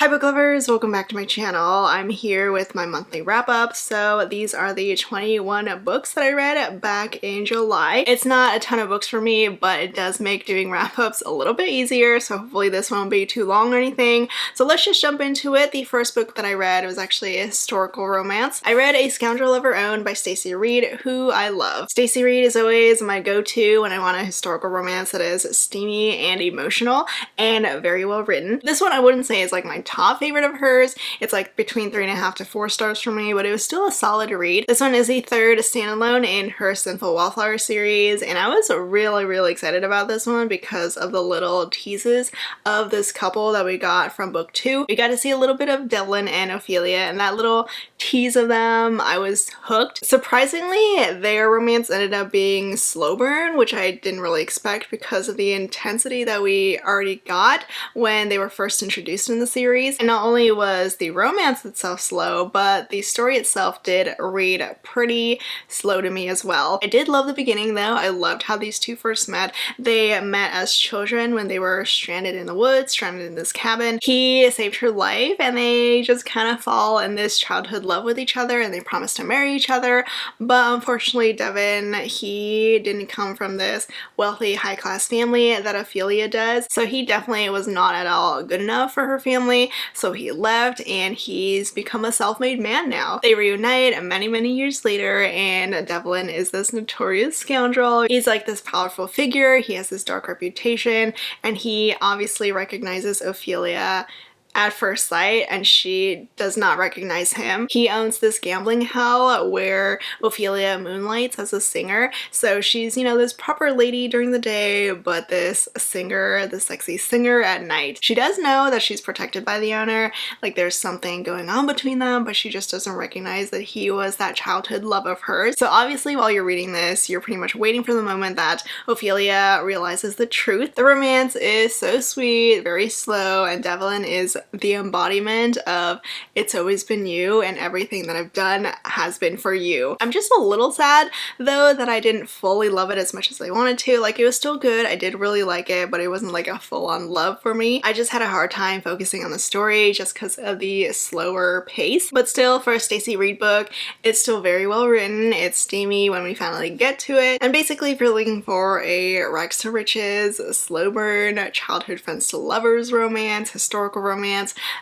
Hi book lovers, welcome back to my channel. I'm here with my monthly wrap-up. So these are the 21 books that I read back in July. It's not a ton of books for me, but it does make doing wrap-ups a little bit easier, so hopefully this won't be too long or anything. So let's just jump into it. The first book that I read was actually a historical romance. I read A Scoundrel of Her Own by Stacey Reid, who I love. Stacey Reid is always my go-to when I want a historical romance that is steamy and emotional and very well written. This one I wouldn't say is like my top favorite of hers. It's like between 3.5 to 4 stars for me, but it was still a solid read. This one is the third standalone in her Sinful Wallflower series, and I was really excited about this one because of the little teases of this couple that we got from book 2. We got to see a little bit of Devlin and Ophelia, and that little tease of them, I was hooked. Surprisingly, their romance ended up being slow burn, which I didn't really expect because of the intensity that we already got when they were first introduced in the series. And not only was the romance itself slow, but the story itself did read pretty slow to me as well. I did love the beginning though. I loved how these two first met. They met as children when they were stranded in the woods, stranded in this cabin. He saved her life and they just kind of fall in this childhood love with each other, and they promise to marry each other. But unfortunately, Devin, he didn't come from this wealthy high-class family that Ophelia does, so he definitely was not at all good enough for her family. So he left and he's become a self-made man now. They reunite many years later, and Devlin is this notorious scoundrel. He's like this powerful figure, he has this dark reputation, and he obviously recognizes Ophelia at first sight, and she does not recognize him. He owns this gambling hell where Ophelia moonlights as a singer. So she's, you know, this proper lady during the day, but this singer, this sexy singer at night. She does know that she's protected by the owner, like there's something going on between them, but she just doesn't recognize that he was that childhood love of hers. So obviously while you're reading this, you're pretty much waiting for the moment that Ophelia realizes the truth. The romance is so sweet, very slow, and Devlin is the embodiment of it's always been you and everything that I've done has been for you. I'm just a little sad though that I didn't fully love it as much as I wanted to. Like, it was still good, I did really like it, but it wasn't like a full-on love for me. I just had a hard time focusing on the story just because of the slower pace. But still, for a Stacey Reid book, it's still very well written, it's steamy when we finally get to it, and basically if you're looking for a rags to riches, slow burn, childhood friends to lovers romance, historical romance,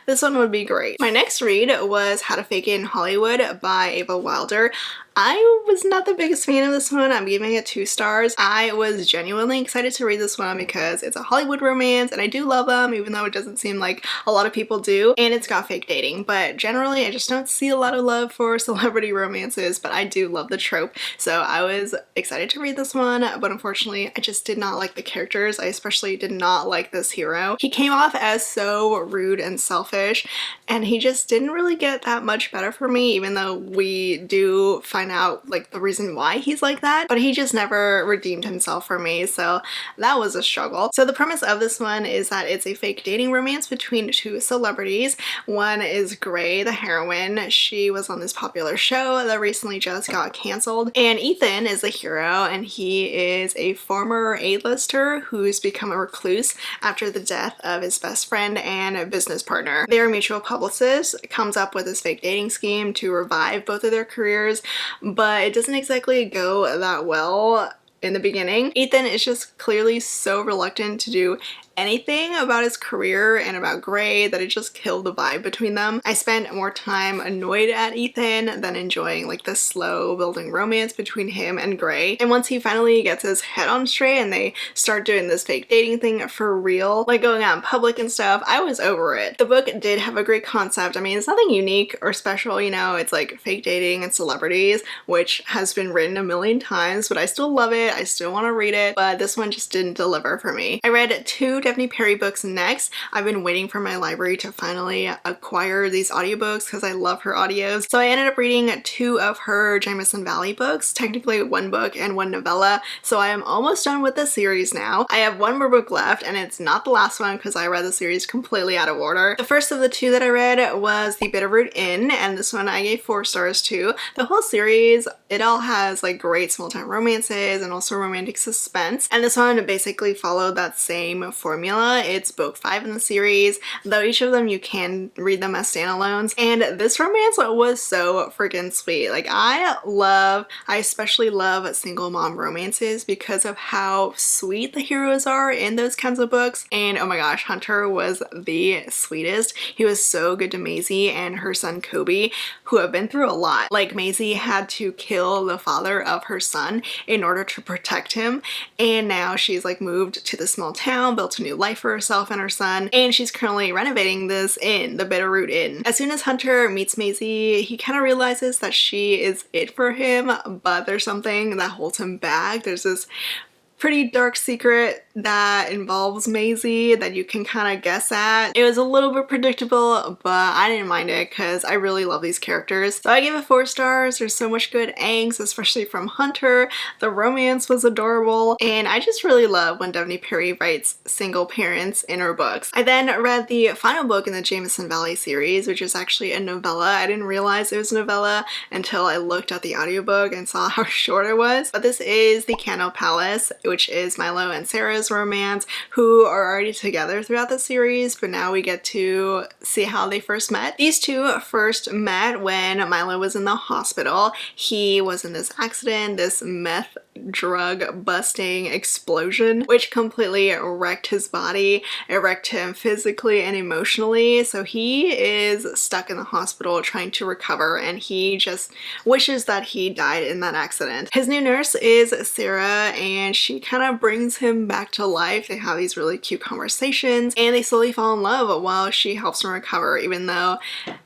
this one would be great. My next read was How to Fake It in Hollywood by Ava Wilder. I was not the biggest fan of this one. I'm giving it 2 stars. I was genuinely excited to read this one because it's a Hollywood romance and I do love them, even though it doesn't seem like a lot of people do, and it's got fake dating. But generally I just don't see a lot of love for celebrity romances, but I do love the trope. So I was excited to read this one, but unfortunately I just did not like the characters. I especially did not like this hero. He came off as so rude and selfish, and he just didn't really get that much better for me, even though we do find out like the reason why he's like that, but he just never redeemed himself for me, so that was a struggle. So the premise of this one is that it's a fake dating romance between 2 celebrities. One is Gray, the heroine. She was on this popular show that recently just got canceled, and Ethan is the hero, and he is a former A-lister who's become a recluse after the death of his best friend and business partner. Their mutual publicist comes up with this fake dating scheme to revive both of their careers, but it doesn't exactly go that well in the beginning. Ethan is just clearly so reluctant to do anything about his career and about Gray that it just killed the vibe between them. I spent more time annoyed at Ethan than enjoying like the slow building romance between him and Gray. And once he finally gets his head on straight and they start doing this fake dating thing for real, like going out in public and stuff, I was over it. The book did have a great concept. I mean, it's nothing unique or special, you know, it's like fake dating and celebrities, which has been written a million times, but I still love it. I still want to read it, but this one just didn't deliver for me. I read 2 Devney Perry books next. I've been waiting for my library to finally acquire these audiobooks because I love her audios. So I ended up reading 2 of her Jamison Valley books, technically 1 book and 1 novella. So I am almost done with the series now. I have 1 more book left, and it's not the last one because I read the series completely out of order. The first of the 2 that I read was The Bitterroot Inn, and this one I gave 4 stars to. The whole series, it all has like great small-time romances and also romantic suspense, and this one basically followed that same formula formula. It's book 5 in the series, though each of them you can read them as standalones, and this romance was so freaking sweet. Like I especially love single mom romances because of how sweet the heroes are in those kinds of books, and oh my gosh, Hunter was the sweetest. He was so good to Maisie and her son Kobe, who have been through a lot. Like Maisie had to kill the father of her son in order to protect him, and now she's like moved to the small town, built a new life for herself and her son, and she's currently renovating this inn, the Bitterroot Inn. As soon as Hunter meets Maisie, he kind of realizes that she is it for him, but there's something that holds him back. There's this pretty dark secret that involves Maisie that you can kind of guess at. It was a little bit predictable, but I didn't mind it because I really love these characters. So I gave it 4 stars. There's so much good angst, especially from Hunter. The romance was adorable, and I just really love when Devney Perry writes single parents in her books. I then read the final book in the Jameson Valley series, which is actually a novella. I didn't realize it was a novella until I looked at the audiobook and saw how short it was. But this is The Candle Palace, which is Milo and Sarah's romance, who are already together throughout the series, but now we get to see how they first met. These two first met when Milo was in the hospital. He was in this accident, this meth drug busting explosion, which completely wrecked his body. It wrecked him physically and emotionally, so he is stuck in the hospital trying to recover, and he just wishes that he died in that accident. His new nurse is Sarah, and she kind of brings him back to life. They have these really cute conversations, and they slowly fall in love while she helps him recover, even though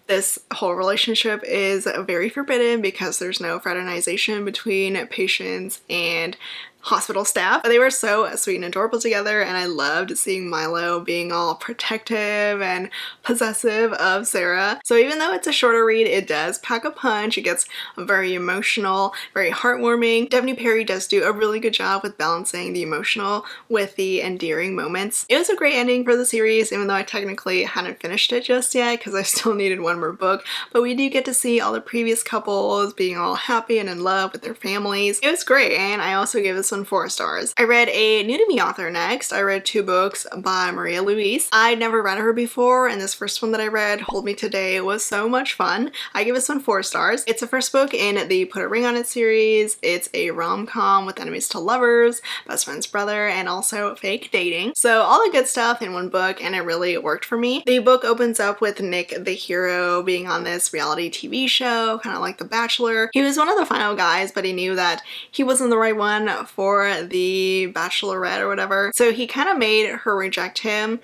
this whole relationship is very forbidden because there's no fraternization between patients and hospital staff. They were so sweet and adorable together, and I loved seeing Milo being all protective and possessive of Sarah. So even though it's a shorter read, it does pack a punch. It gets very emotional, very heartwarming. Devney Perry does do a really good job with balancing the emotional with the endearing moments. It was a great ending for the series, even though I technically hadn't finished it just yet because I still needed one more book, but we do get to see all the previous couples being all happy and in love with their families. It was great, and I also gave this one 4 stars. I read a new to me author next. I read 2 books by Maria Louise. I'd never read her before, and this first one that I read, Hold Me Today, was so much fun. I give this one 4 stars. It's the first book in the Put a Ring on It series. It's a rom-com with enemies to lovers, best friend's brother, and also fake dating. So all the good stuff in one book, and it really worked for me. The book opens up with Nick, the hero, being on this reality TV show, kind of like The Bachelor. He was one of the final guys, but he knew that he wasn't the right one for the Bachelorette or whatever. So he kind of made her reject him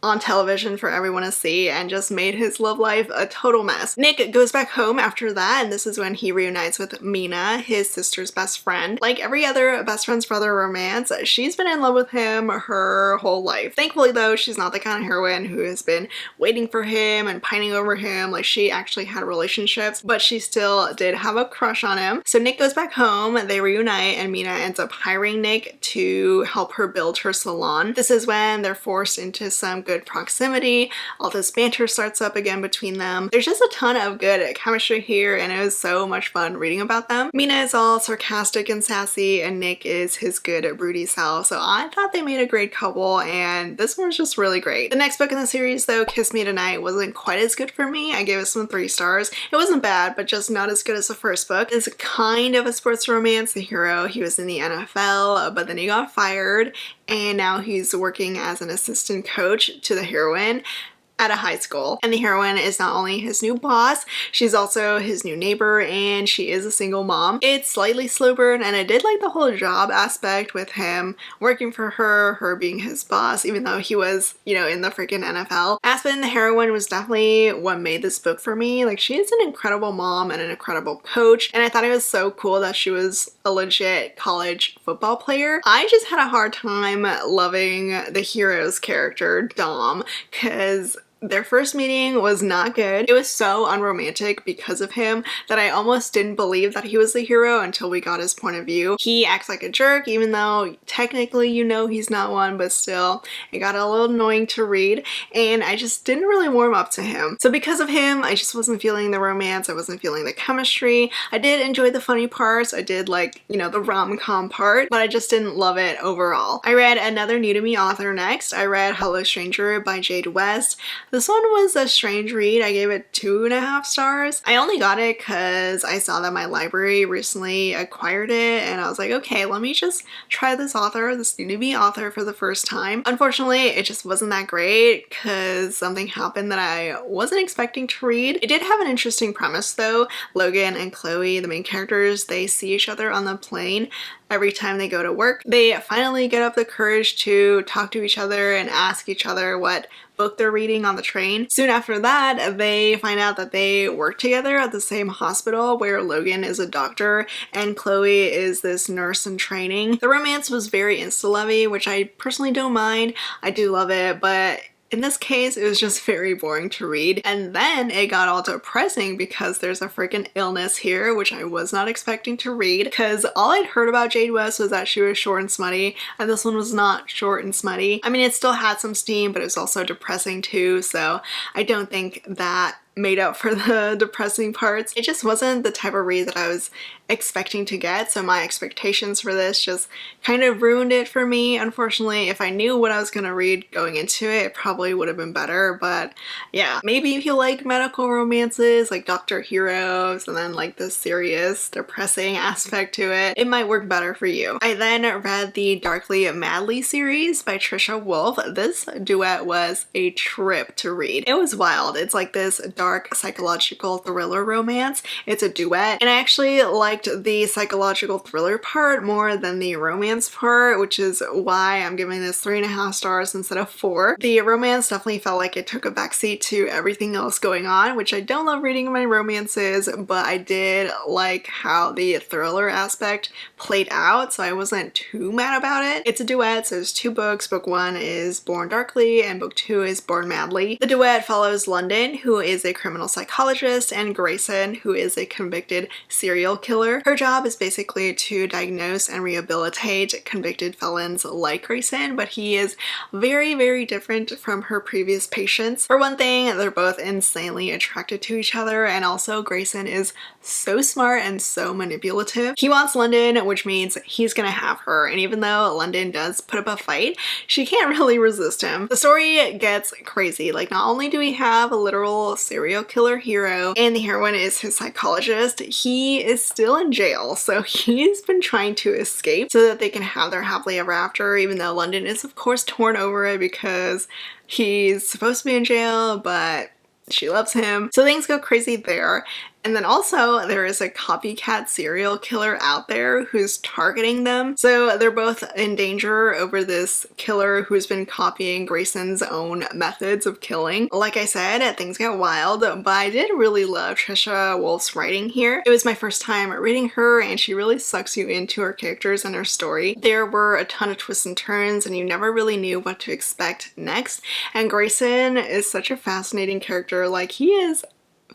on television for everyone to see and just made his love life a total mess. Nick goes back home after that, and this is when he reunites with Mina, his sister's best friend. Like every other best friend's brother romance, she's been in love with him her whole life. Thankfully though, she's not the kind of heroine who has been waiting for him and pining over him. Like she actually had relationships, but she still did have a crush on him. So Nick goes back home, they reunite, and Mina ends up hiring Nick to help her build her salon. This is when they're forced into some good proximity. All this banter starts up again between them. There's just a ton of good chemistry here, and it was so much fun reading about them. Mina is all sarcastic and sassy, and Nick is his good broody self. So I thought they made a great couple, and this one was just really great. The next book in the series though, Kiss Me Tonight, wasn't quite as good for me. I gave this one 3 stars. It wasn't bad, but just not as good as the first book. It's kind of a sports romance. The hero, he was in the NFL, but then he got fired, and now he's working as an assistant coach to the heroine at a high school. And the heroine is not only his new boss, she's also his new neighbor, and she is a single mom. It's slightly slow burn, and I did like the whole job aspect with him working for her, her being his boss, even though he was, you know, in the freaking NFL. Aspen, the heroine, was definitely what made this book for me. Like, she is an incredible mom and an incredible coach, and I thought it was so cool that she was a legit college football player. I just had a hard time loving the hero's character, Dom, because Their first meeting was not good. It was so unromantic because of him that I almost didn't believe that he was the hero until we got his point of view. He acts like a jerk even though technically you know he's not one, but still it got a little annoying to read and I just didn't really warm up to him. So because of him, I just wasn't feeling the romance, I wasn't feeling the chemistry. I did enjoy the funny parts, I did like, you know, the rom-com part, but I just didn't love it overall. I read another new to me author next. I read Hello Stranger by Jade West. This one was a strange read. I gave it 2.5 stars. I only got it because I saw that my library recently acquired it and I was like, okay, let me just try this author, this new to me author for the first time. Unfortunately, it just wasn't that great because something happened that I wasn't expecting to read. It did have an interesting premise though. Logan and Chloe, the main characters, they see each other on the plane every time they go to work. They finally get up the courage to talk to each other and ask each other what book they're reading on the train. Soon after that, they find out that they work together at the same hospital where Logan is a doctor and Chloe is this nurse in training. The romance was very insta-lovey, which I personally don't mind. I do love it, but in this case, it was just very boring to read. And then it got all depressing because there's a freaking illness here, which I was not expecting to read because all I'd heard about Jade West was that she was short and smutty, and this one was not short and smutty. I mean, it still had some steam, but it was also depressing too, so I don't think that made up for the depressing parts. It just wasn't the type of read that I was expecting to get, so my expectations for this just kind of ruined it for me. Unfortunately, if I knew what I was gonna read going into it, it probably would have been better, but yeah. Maybe if you like medical romances, like Dr. Heroes, and then like the serious, depressing aspect to it, it might work better for you. I then read the Darkly Madly series by Trisha Wolfe. This duet was a trip to read. It was wild. It's like this dark psychological thriller romance. It's a duet, and I actually liked the psychological thriller part more than the romance part, which is why I'm giving this 3.5 stars instead of 4. The romance definitely felt like it took a backseat to everything else going on, which I don't love reading in my romances, but I did like how the thriller aspect played out, so I wasn't too mad about it. It's a duet, so there's 2 books. Book 1 is Born Darkly and book 2 is Born Madly. The duet follows London, who is a criminal psychologist, and Grayson, who is a convicted serial killer. Her job is basically to diagnose and rehabilitate convicted felons like Grayson, but he is very, very different from her previous patients. For one thing, they're both insanely attracted to each other, and also Grayson is so smart and so manipulative. He wants London, which means he's gonna have her, and even though London does put up a fight, she can't really resist him. The story gets crazy. Like, not only do we have a literal serial killer hero and the heroine is his psychologist, he is still in jail, so he's been trying to escape so that they can have their happily ever after, even though London is of course torn over it because he's supposed to be in jail, but she loves him. So things go crazy there. And then also there is a copycat serial killer out there who's targeting them. So they're both in danger over this killer who's been copying Grayson's own methods of killing. Like I said, things get wild, but I did really love Trisha Wolfe's writing here. It was my first time reading her, and she really sucks you into her characters and her story. There were a ton of twists and turns, and you never really knew what to expect next. And Grayson is such a fascinating character. Like, he is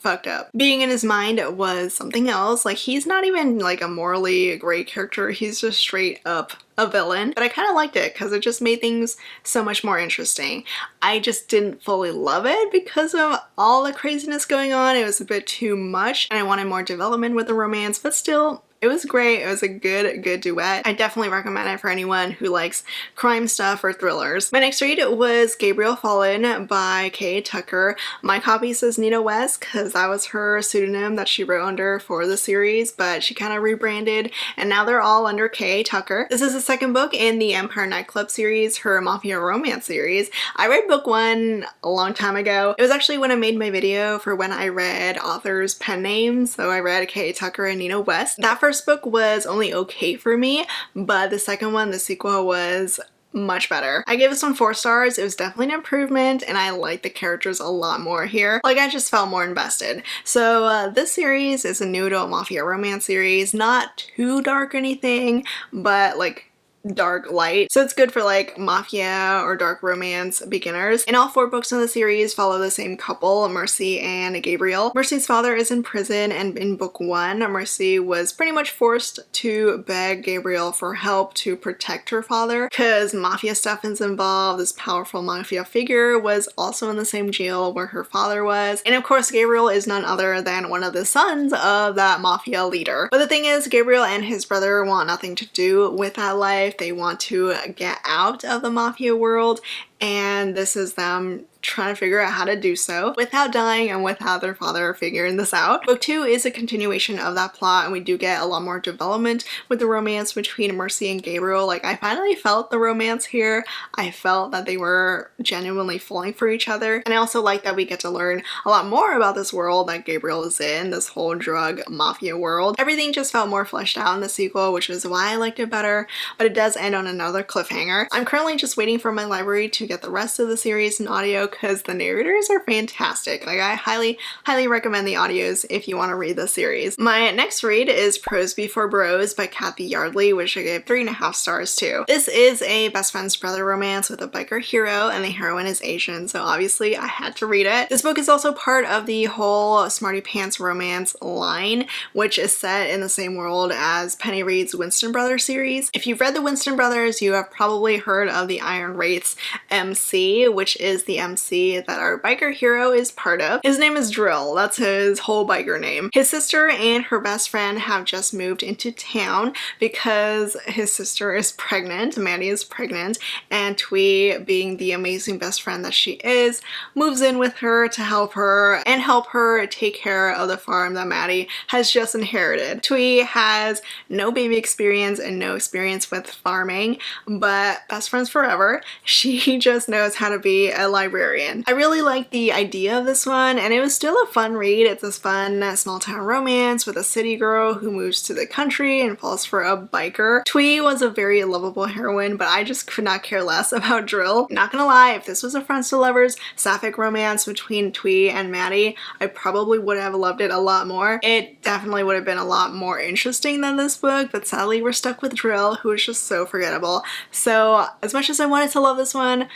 fucked up. Being in his mind was something else. Like, he's not even like a morally great character, he's just straight up a villain, but I kind of liked it because it just made things so much more interesting. I just didn't fully love it because of all the craziness going on. It was a bit too much and I wanted more development with the romance, but still, it was great. It was a good duet. I definitely recommend it for anyone who likes crime stuff or thrillers. My next read was Gabriel Fallen by Kay Tucker. My copy says Nina West because that was her pseudonym that she wrote under for the series, but she kind of rebranded and now they're all under Kay Tucker. This is the second book in the Empire Nightclub series, her mafia romance series. I read book 1 a long time ago. It was actually when I made my video for when I read authors' pen names, so I read Kay Tucker and Nina West. That first book was only okay for me, but the second one, the sequel, was much better. I gave this one 4 stars. It was definitely an improvement and I liked the characters a lot more here. Like, I just felt more invested. So this series is a new adult mafia romance series. Not too dark or anything, but like dark light. So it's good for like mafia or dark romance beginners. And all 4 books in the series follow the same couple, Mercy and Gabriel. Mercy's father is in prison, and in book 1, Mercy was pretty much forced to beg Gabriel for help to protect her father because mafia stuff is involved. This powerful mafia figure was also in the same jail where her father was. And of course, Gabriel is none other than one of the sons of that mafia leader. But the thing is, Gabriel and his brother want nothing to do with that life. They want to get out of the mafia world, and this is them trying to figure out how to do so without dying and without their father figuring this out. Book 2 is a continuation of that plot, and we do get a lot more development with the romance between Mercy and Gabriel. Like, I finally felt the romance here. I felt that they were genuinely falling for each other, and I also like that we get to learn a lot more about this world that Gabriel is in, this whole drug mafia world. Everything just felt more fleshed out in the sequel, which is why I liked it better, but it does end on another cliffhanger. I'm currently just waiting for my library to get the rest of the series in audio because the narrators are fantastic. Like, I highly recommend the audios if you want to read the series. My next read is Prose Before Bros by Kathy Yardley, which I gave 3.5 stars to. This is a best friend's brother romance with a biker hero, and the heroine is Asian, so obviously I had to read it. This book is also part of the whole Smarty Pants romance line, which is set in the same world as Penny Reid's Winston Brothers series. If you've read the Winston Brothers, you have probably heard of the Iron Wraiths MC, which is the MC that our biker hero is part of. His name is Drill. That's his whole biker name. His sister and her best friend have just moved into town because his sister is pregnant. Maddie is pregnant, and Twee, being the amazing best friend that she is, moves in with her to help her take care of the farm that Maddie has just inherited. Twee has no baby experience and no experience with farming, but best friends forever. She just knows how to be a librarian. I really like the idea of this one, and it was still a fun read. It's this fun small town romance with a city girl who moves to the country and falls for a biker. Twee was a very lovable heroine, but I just could not care less about Drill. Not gonna lie, if this was a friends to lovers sapphic romance between Twee and Maddie, I probably would have loved it a lot more. It definitely would have been a lot more interesting than this book, but sadly we're stuck with Drill, who is just so forgettable. So as much as I wanted to love this one,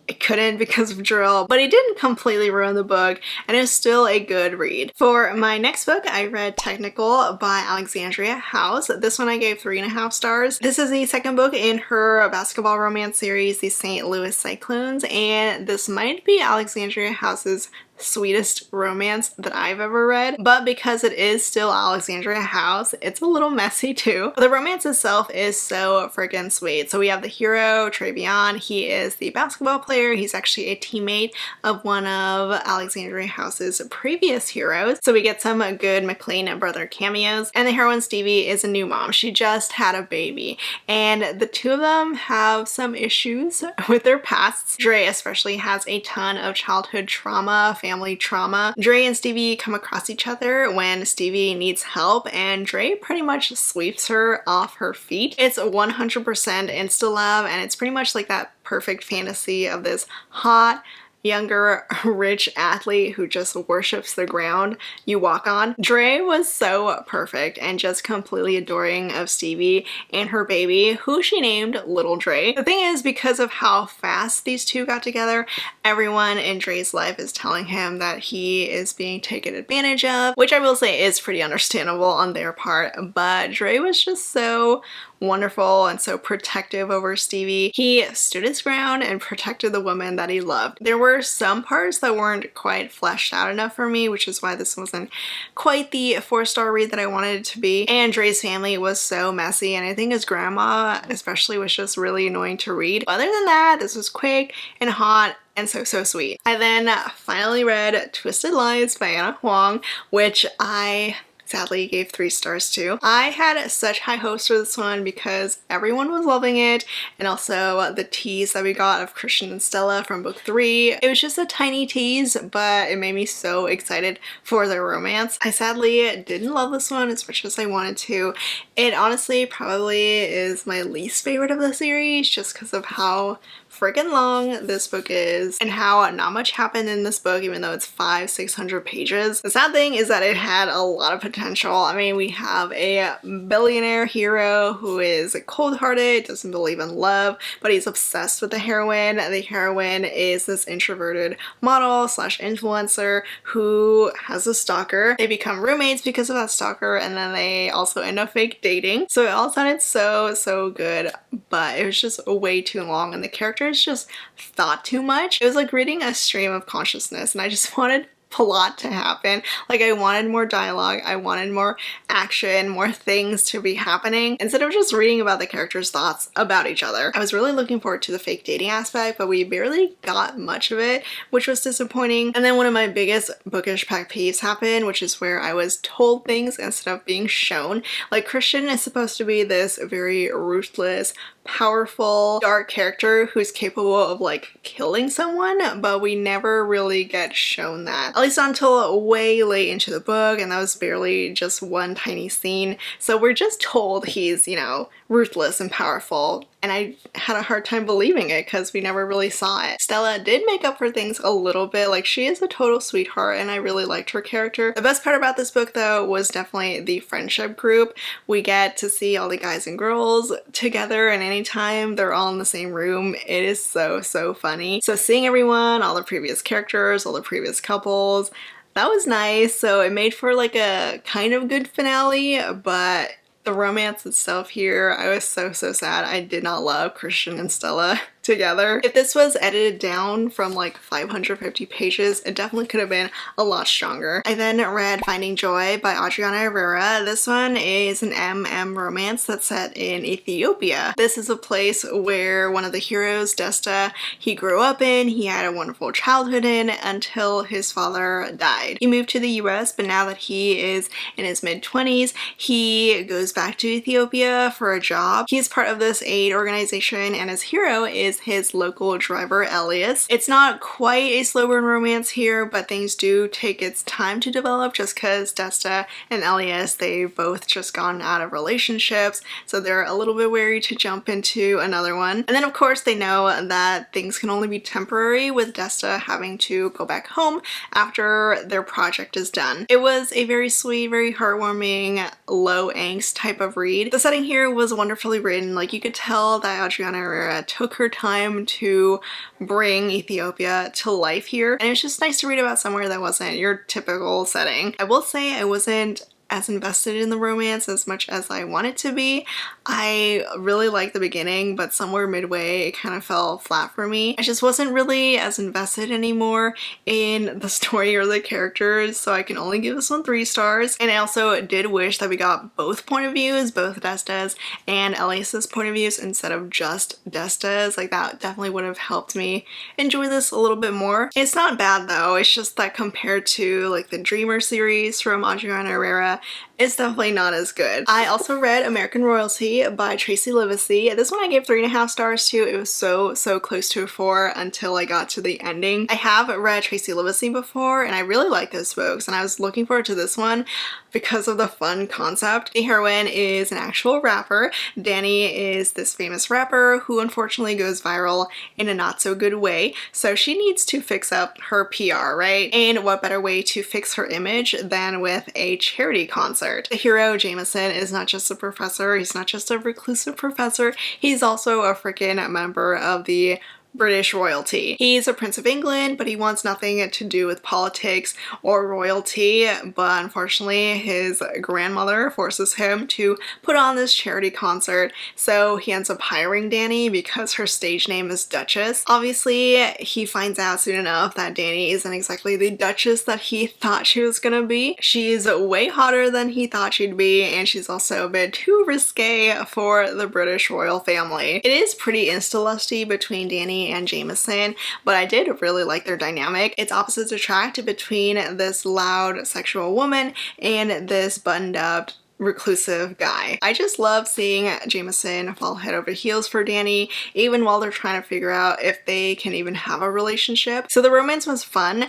I couldn't because of Drill, but he didn't completely ruin the book, and it's still a good read. For my next book, I read Technical by Alexandria House. This one I gave 3.5 stars. This is the second book in her basketball romance series, the St. Louis Cyclones, and this might be Alexandria House's sweetest romance that I've ever read, but because it is still Alexandria House, it's a little messy too. The romance itself is so freaking sweet. So we have the hero, Travion. He is the basketball player. He's actually a teammate of one of Alexandria House's previous heroes. So we get some good McLean and brother cameos, and the heroine Stevie is a new mom. She just had a baby, and the two of them have some issues with their pasts. Dre especially has a ton of childhood trauma, family trauma. Dre and Stevie come across each other when Stevie needs help, and Dre pretty much sweeps her off her feet. It's 100% insta love, and it's pretty much like that perfect fantasy of this hot, younger, rich athlete who just worships the ground you walk on. Dre was so perfect and just completely adoring of Stevie and her baby, who she named Little Dre. The thing is, because of how fast these two got together, everyone in Dre's life is telling him that he is being taken advantage of, which I will say is pretty understandable on their part, but Dre was just so wonderful and so protective over Stevie. He stood his ground and protected the woman that he loved. There were some parts that weren't quite fleshed out enough for me, which is why this wasn't quite the 4-star read that I wanted it to be. And Dre's family was so messy, and I think his grandma especially was just really annoying to read. Other than that, this was quick and hot and so sweet. I then finally read Twisted Lies by Anna Huang, which I sadly gave 3 stars to. I had such high hopes for this one because everyone was loving it, and also the tease that we got of Christian and Stella from book 3. It was just a tiny tease, but it made me so excited for their romance. I sadly didn't love this one as much as I wanted to. It honestly probably is my least favorite of the series just because of how freaking long this book is and how not much happened in this book even though it's 500-600 pages. The sad thing is that it had a lot of potential. I mean, we have a billionaire hero who is cold-hearted, doesn't believe in love, but he's obsessed with the heroine. The heroine is this introverted model slash influencer who has a stalker. They become roommates because of that stalker, and then they also end up fake dating. So it all sounded so good, but it was just way too long and the characters just thought too much. It was like reading a stream of consciousness and I just wanted plot to happen. Like, I wanted more dialogue, I wanted more action, more things to be happening instead of just reading about the characters' thoughts about each other. I was really looking forward to the fake dating aspect, but we barely got much of it, which was disappointing. And then one of my biggest bookish pet peeves happened, which is where I was told things instead of being shown. Like, Christian is supposed to be this very ruthless, powerful, dark character who's capable of like killing someone, but we never really get shown that. At least not until way late into the book, and that was barely just one tiny scene. So we're just told he's, you know, ruthless and powerful, and I had a hard time believing it because we never really saw it. Stella did make up for things a little bit. Like, she is a total sweetheart and I really liked her character. The best part about this book though was definitely the friendship group. We get to see all the guys and girls together, and anytime they're all in the same room, it is so funny. So seeing everyone, all the previous characters, all the previous couples, that was nice. So it made for like a kind of good finale, but the romance itself here, I was so sad. I did not love Christian and Stella together. If this was edited down from like 550 pages, it definitely could have been a lot stronger. I then read Finding Joy by Adriana Herrera. This one is an MM romance that's set in Ethiopia. This is a place where one of the heroes, Desta, he grew up in, he had a wonderful childhood in until his father died. He moved to the US, but now that he is in his mid-20s, he goes back to Ethiopia for a job. He's part of this aid organization and his hero is his local driver, Elias. It's not quite a slow burn romance here, but things do take its time to develop just because Desta and Elias, they've both just gotten out of relationships, so they're a little bit wary to jump into another one. And then of course they know that things can only be temporary with Desta having to go back home after their project is done. It was a very sweet, very heartwarming, low angst type of read. The setting here was wonderfully written. Like, you could tell that Adriana Herrera took her time to bring Ethiopia to life here, and it's just nice to read about somewhere that wasn't your typical setting. I will say I wasn't as invested in the romance as much as I wanted to be. I really liked the beginning, but somewhere midway it kind of fell flat for me. I just wasn't really as invested anymore in the story or the characters, so I can only give this one 3 stars. And I also did wish that we got both point of views, both Desta's and Elias's point of views instead of just Desta's. Like, that definitely would have helped me enjoy this a little bit more. It's not bad though, it's just that compared to like the Dreamer series from Adriana Herrera, it's definitely not as good. I also read American Royalty by Tracy Livesey. This one I gave 3.5 stars to. It was so close to a 4 until I got to the ending. I have read Tracy Livesey before and I really like those books, and I was looking forward to this one because of the fun concept. The heroine is an actual rapper. Danny is this famous rapper who unfortunately goes viral in a not so good way, so she needs to fix up her PR, right? And what better way to fix her image than with a charity concert. The hero, Jameson, is not just a professor, he's not just a reclusive professor, he's also a freaking member of the British royalty. He's a Prince of England, but he wants nothing to do with politics or royalty, but unfortunately his grandmother forces him to put on this charity concert, so he ends up hiring Danny because her stage name is Duchess. Obviously, he finds out soon enough that Danny isn't exactly the Duchess that he thought she was gonna be. She's way hotter than he thought she'd be, and she's also a bit too risque for the British royal family. It is pretty insta-lusty between Danny and Jameson, but I did really like their dynamic. It's opposites attract between this loud sexual woman and this buttoned up reclusive guy. I just love seeing Jameson fall head over heels for Danny, even while they're trying to figure out if they can even have a relationship. So the romance was fun,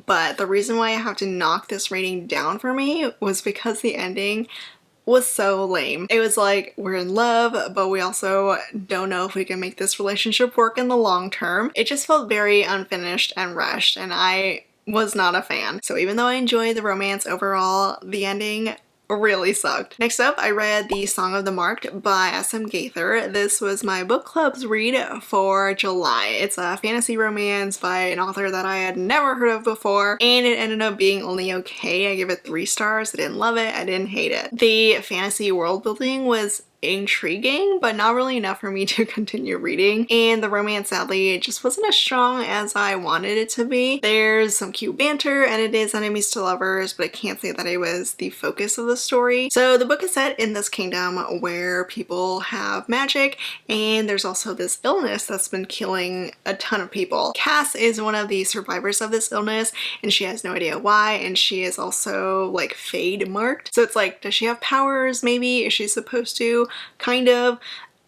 but the reason why I have to knock this rating down for me was because the ending was so lame. It was like, we're in love, but we also don't know if we can make this relationship work in the long term. It just felt very unfinished and rushed, and I was not a fan. So even though I enjoyed the romance overall, the ending really sucked. Next up, I read The Song of the Marked by S.M. Gaither. This was my book club's read for July. It's a fantasy romance by an author that I had never heard of before, and it ended up being only okay. I gave it 3 stars. I didn't love it. I didn't hate it. The fantasy world building was intriguing, but not really enough for me to continue reading, and the romance sadly just wasn't as strong as I wanted it to be. There's some cute banter and it is enemies to lovers, but I can't say that it was the focus of the story. So the book is set in this kingdom where people have magic, and there's also this illness that's been killing a ton of people. Cass is one of the survivors of this illness, and she has no idea why, and she is also like fade marked. So it's like, does she have powers maybe? Is she supposed to? Kind of.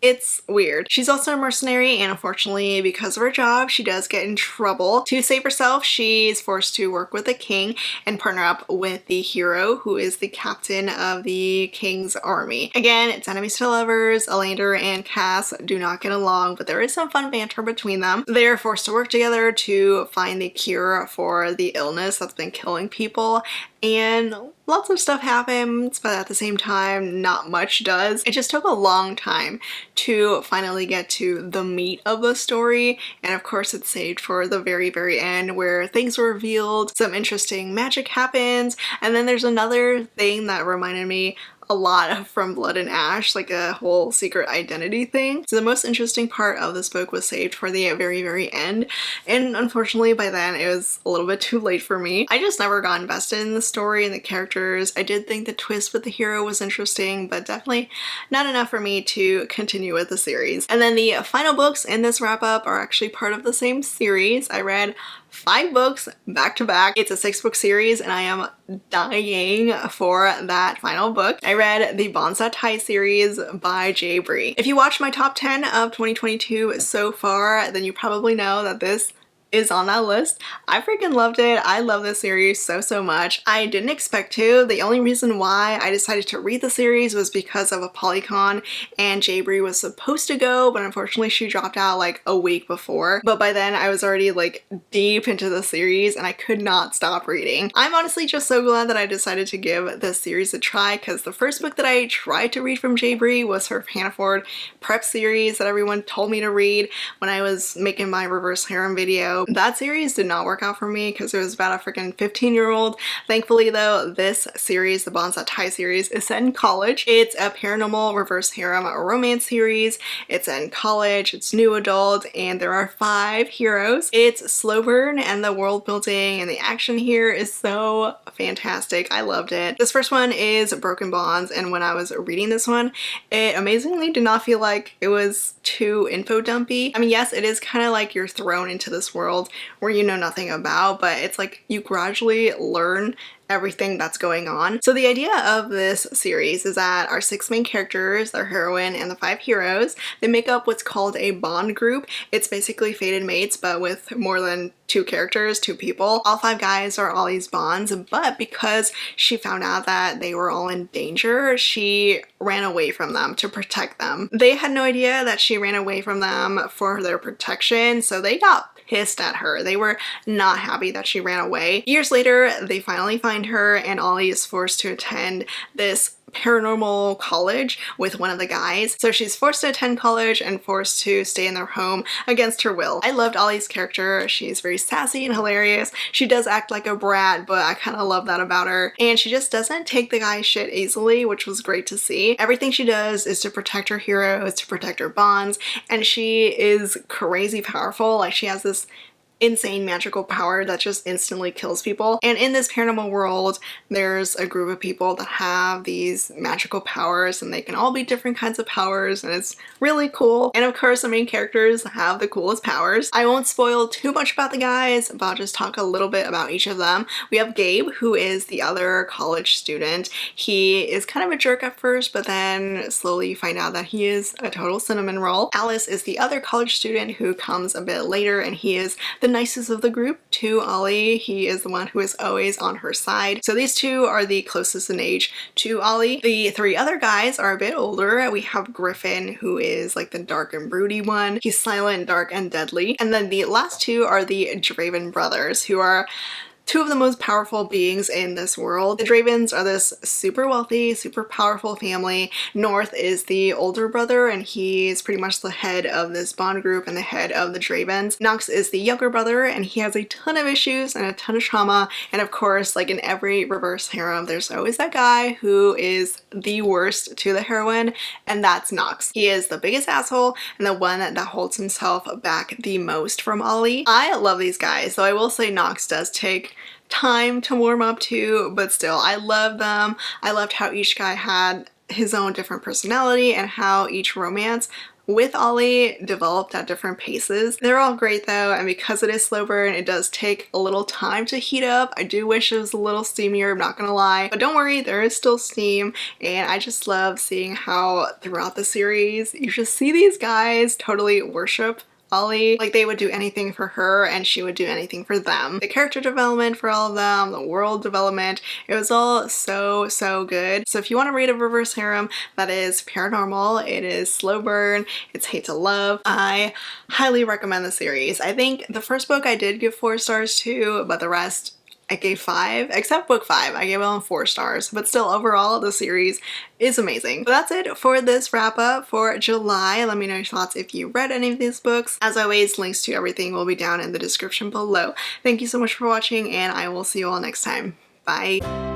It's weird. She's also a mercenary, and unfortunately because of her job she does get in trouble. To save herself, she's forced to work with the king and partner up with the hero, who is the captain of the king's army. Again, it's enemies to lovers. Elander and Cass do not get along, but there is some fun banter between them. They're forced to work together to find the cure for the illness that's been killing people, and lots of stuff happens, but at the same time, not much does. It just took a long time to finally get to the meat of the story, and of course it's saved for the very, very end where things were revealed, some interesting magic happens, and then there's another thing that reminded me a lot from Blood and Ash, like a whole secret identity thing. So the most interesting part of this book was saved for the very, very end, and unfortunately by then it was a little bit too late for me. I just never got invested in the story and the characters. I did think the twist with the hero was interesting, but definitely not enough for me to continue with the series. And then the final books in this wrap-up are actually part of the same series. I read 5 books back to back. It's a 6-book series, and I am dying for that final book. I read the Bonza Tai series by Bree. If you watched my top 10 of 2022 so far, then you probably know that this is on that list. I freaking loved it. I love this series so much. I didn't expect to. The only reason why I decided to read the series was because of a Polycon, and Bree was supposed to go, but unfortunately she dropped out like a week before. But by then I was already like deep into the series and I could not stop reading. I'm honestly just so glad that I decided to give this series a try, because the first book that I tried to read from Bree was her Hannaford prep series that everyone told me to read when I was making my reverse harem video. That series did not work out for me because it was about a freaking 15-year-old. Thankfully though, this series, the Bonza Tai series, is set in college. It's a paranormal reverse harem romance series. It's in college, it's new adult, and there are 5 heroes. It's slow burn, and the world building and the action here is so fantastic. I loved it. This first one is Broken Bonds, and when I was reading this one, it amazingly did not feel like it was too info dumpy. I mean, yes, it is kind of like you're thrown into this world where you know nothing about, but it's like you gradually learn everything that's going on. So the idea of this series is that our 6 main characters, our heroine and the 5 heroes, they make up what's called a bond group. It's basically fated mates, but with more than 2 characters, 2 people. All 5 guys are Ollie's bonds, but because she found out that they were all in danger, she ran away from them to protect them. They had no idea that she ran away from them for their protection, so they got pissed at her. They were not happy that she ran away. Years later, they finally find her, and Ollie is forced to attend this paranormal college with one of the guys. So she's forced to attend college and forced to stay in their home against her will. I loved Ollie's character. She's very sassy and hilarious. She does act like a brat, but I kind of love that about her. And she just doesn't take the guy's shit easily, which was great to see. Everything she does is to protect her heroes, to protect her bonds, and she is crazy powerful. Like, she has this insane magical power that just instantly kills people. And in this paranormal world, there's a group of people that have these magical powers, and they can all be different kinds of powers, and it's really cool. And of course, the main characters have the coolest powers. I won't spoil too much about the guys, but I'll just talk a little bit about each of them. We have Gabe, who is the other college student. He is kind of a jerk at first, but then slowly you find out that he is a total cinnamon roll. Alice is the other college student who comes a bit later, and he is the nicest of the group to Ollie. He is the one who is always on her side. So these two are the closest in age to Ollie. The three other guys are a bit older. We have Griffin, who is like the dark and broody one. He's silent, dark, and deadly. And then the last two are the Draven brothers, who are two of the most powerful beings in this world. The Dravens are this super wealthy, super powerful family. North is the older brother, and he's pretty much the head of this bond group and the head of the Dravens. Nox is the younger brother, and he has a ton of issues and a ton of trauma. And of course, like in every reverse harem, there's always that guy who is the worst to the heroine, and that's Nox. He is the biggest asshole and the one that holds himself back the most from Ollie. I love these guys, though I will say Nox does take time to warm up to, but still, I love them. I loved how each guy had his own different personality and how each romance with Ollie developed at different paces. They're all great though, and because it is slow burn, it does take a little time to heat up. I do wish it was a little steamier, I'm not gonna lie, but don't worry, there is still steam, and I just love seeing how throughout the series you just see these guys totally worship Ollie. Like, they would do anything for her and she would do anything for them. The character development for all of them, the world development, it was all so good. So if you want to read a reverse harem that is paranormal, it is slow burn, it's hate to love, I highly recommend the series. I think the first book I did give 4 stars to, but the rest I gave 5, except book 5. I gave it on 4 stars, but still overall the series is amazing. So that's it for this wrap up for July. Let me know your thoughts if you read any of these books. As always, links to everything will be down in the description below. Thank you so much for watching, and I will see you all next time. Bye!